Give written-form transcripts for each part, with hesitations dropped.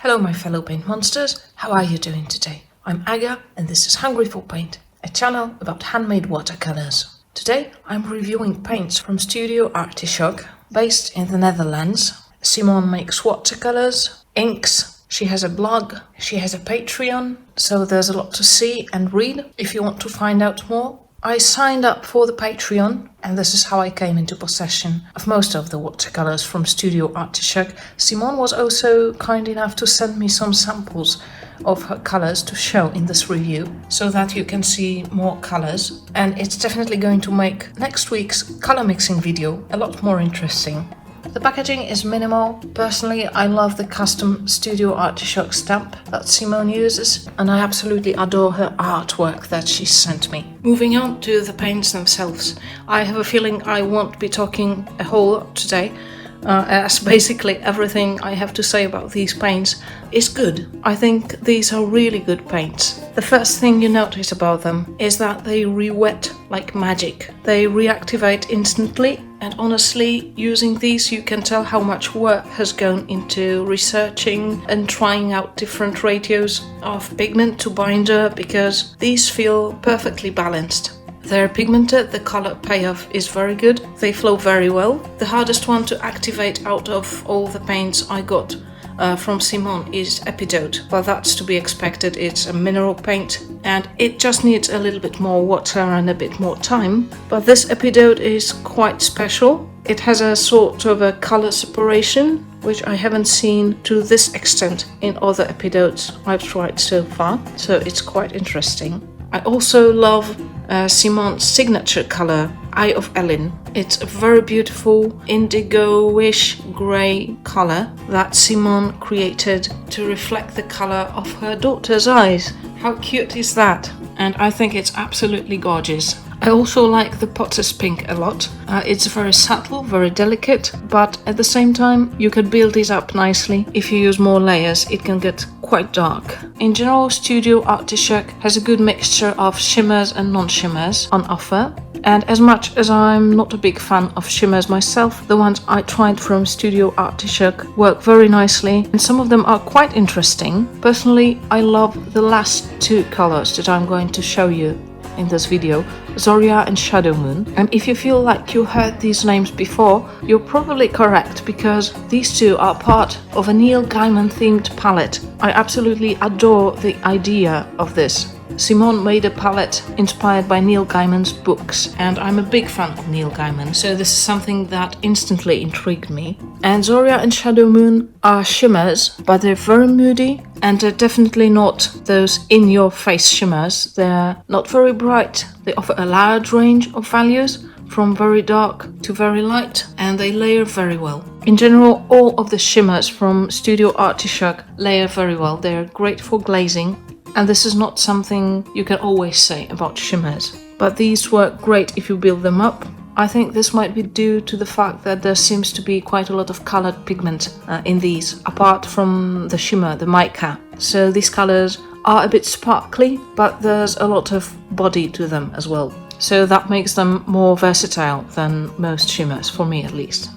Hello my fellow paint monsters, how are you doing today? I'm Aga and this is Hungry for Paint, a channel about handmade watercolors. Today I'm reviewing paints from Studio Artisjok, based in the Netherlands. Simone makes watercolors, inks, she has a blog, she has a Patreon, so there's a lot to see and read if you want to find out more. I signed up for the Patreon and this is how I came into possession of most of the watercolors from Studio Artisjok. Simone was also kind enough to send me some samples of her colors to show in this review so that you can see more colors, and it's definitely going to make next week's color mixing video a lot more interesting. The packaging is minimal. Personally, I love the custom Studio Artisjok stamp that Simone uses, and I absolutely adore her artwork that she sent me. Moving on to the paints themselves, I have a feeling I won't be talking a whole lot today, as basically everything I have to say about these paints is good. I think these are really good paints. The first thing you notice about them is that they re-wet like magic. They reactivate instantly, and honestly, using these you can tell how much work has gone into researching and trying out different ratios of pigment to binder, because these feel perfectly balanced. They're pigmented, the color Payoff is very good, they flow very well. The hardest one to activate out of all the paints I got from Simone is Epidote, but that's to be expected. It's a mineral paint and it just needs a little bit more water and a bit more time. But this Epidote is quite special. It has a sort of a color separation, which I haven't seen to this extent in other Epidotes I've tried so far, so it's quite interesting. I also love Simone's signature color, Eye of Ellen. It's a very beautiful indigo-ish grey color that Simone created to reflect the color of her daughter's eyes. How cute is that? And I think it's absolutely gorgeous. I also like the Potter's Pink a lot. It's very subtle, very delicate, but at the same time you can build these up nicely. If you use more layers, it can get quite dark. In general, Studio Artisjok has a good mixture of shimmers and non-shimmers on offer. And as much as I'm not a big fan of shimmers myself, the ones I tried from Studio Artisjok work very nicely, and some of them are quite interesting. Personally, I love the last two colors that I'm going to show you in this video, Zoria and Shadow Moon. And if you feel like you heard these names before, you're probably correct, because these two are part of a Neil Gaiman themed palette. I absolutely adore the idea of this. Simone made a palette inspired by Neil Gaiman's books, and I'm a big fan of Neil Gaiman, so this is something that instantly intrigued me. And Zoria and Shadow Moon are shimmers, but they're very moody, and they're definitely not those in-your-face shimmers. They're not very bright. They offer a large range of values, from very dark to very light, and they layer very well. In general, all of the shimmers from Studio Artisjok layer very well. They're great for glazing. And this is not something you can always say about shimmers, but these work great if you build them up. I think this might be due to the fact that there seems to be quite a lot of colored pigment in these, apart from the shimmer, the mica. So these colors are a bit sparkly, but there's a lot of body to them as well. So that makes them more versatile than most shimmers, for me at least.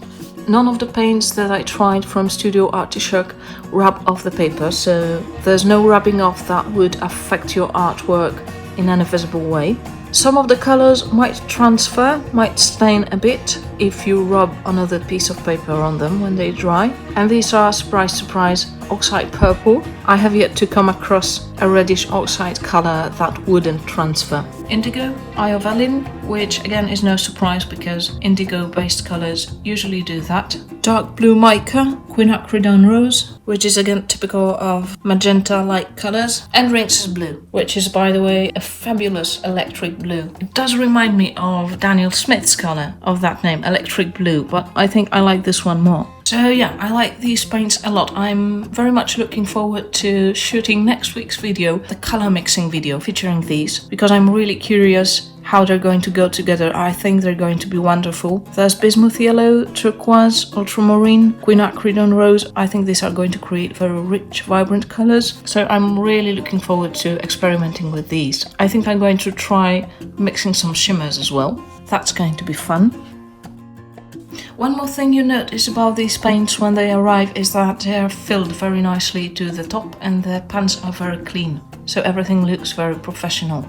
None of the paints that I tried from Studio Artisjok rub off the paper, so there's no rubbing off that would affect your artwork in any visible way. Some of the colors might transfer, might stain a bit if you rub another piece of paper on them when they dry. And these are, surprise surprise, oxide purple. I have yet to come across a reddish oxide color that wouldn't transfer. Indigo, Eye of Ellen, which again is no surprise because indigo based colors usually do that. Dark blue mica, quinacridone rose, which is again typical of magenta like colors. And Rinces blue, which is, by the way, a fabulous electric blue. It does remind me of Daniel Smith's color of that name, electric blue, but I think I like this one more. So yeah, I like these paints a lot. I'm very much looking forward to shooting next week's video, the color mixing video featuring these, because I'm really curious how they're going to go together. I think they're going to be wonderful. There's bismuth yellow, turquoise, ultramarine, quinacridone rose. I think these are going to create very rich, vibrant colors. So I'm really looking forward to experimenting with these. I think I'm going to try mixing some shimmers as well. That's going to be fun. One more thing you notice about these paints when they arrive is that they are filled very nicely to the top and the pans are very clean, so everything looks very professional.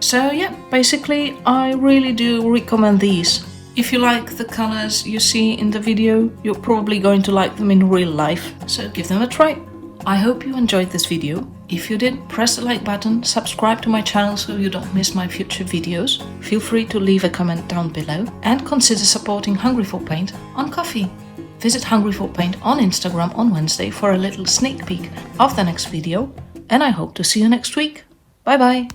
So yeah, basically I really do recommend these. If you like the colors you see in the video, you're probably going to like them in real life, so give them a try. I hope you enjoyed this video. If you did, press the like button, subscribe to my channel so you don't miss my future videos. Feel free to leave a comment down below and consider supporting Hungry for Paint on Ko-fi. Visit Hungry for Paint on Instagram on Wednesday for a little sneak peek of the next video, and I hope to see you next week. Bye bye!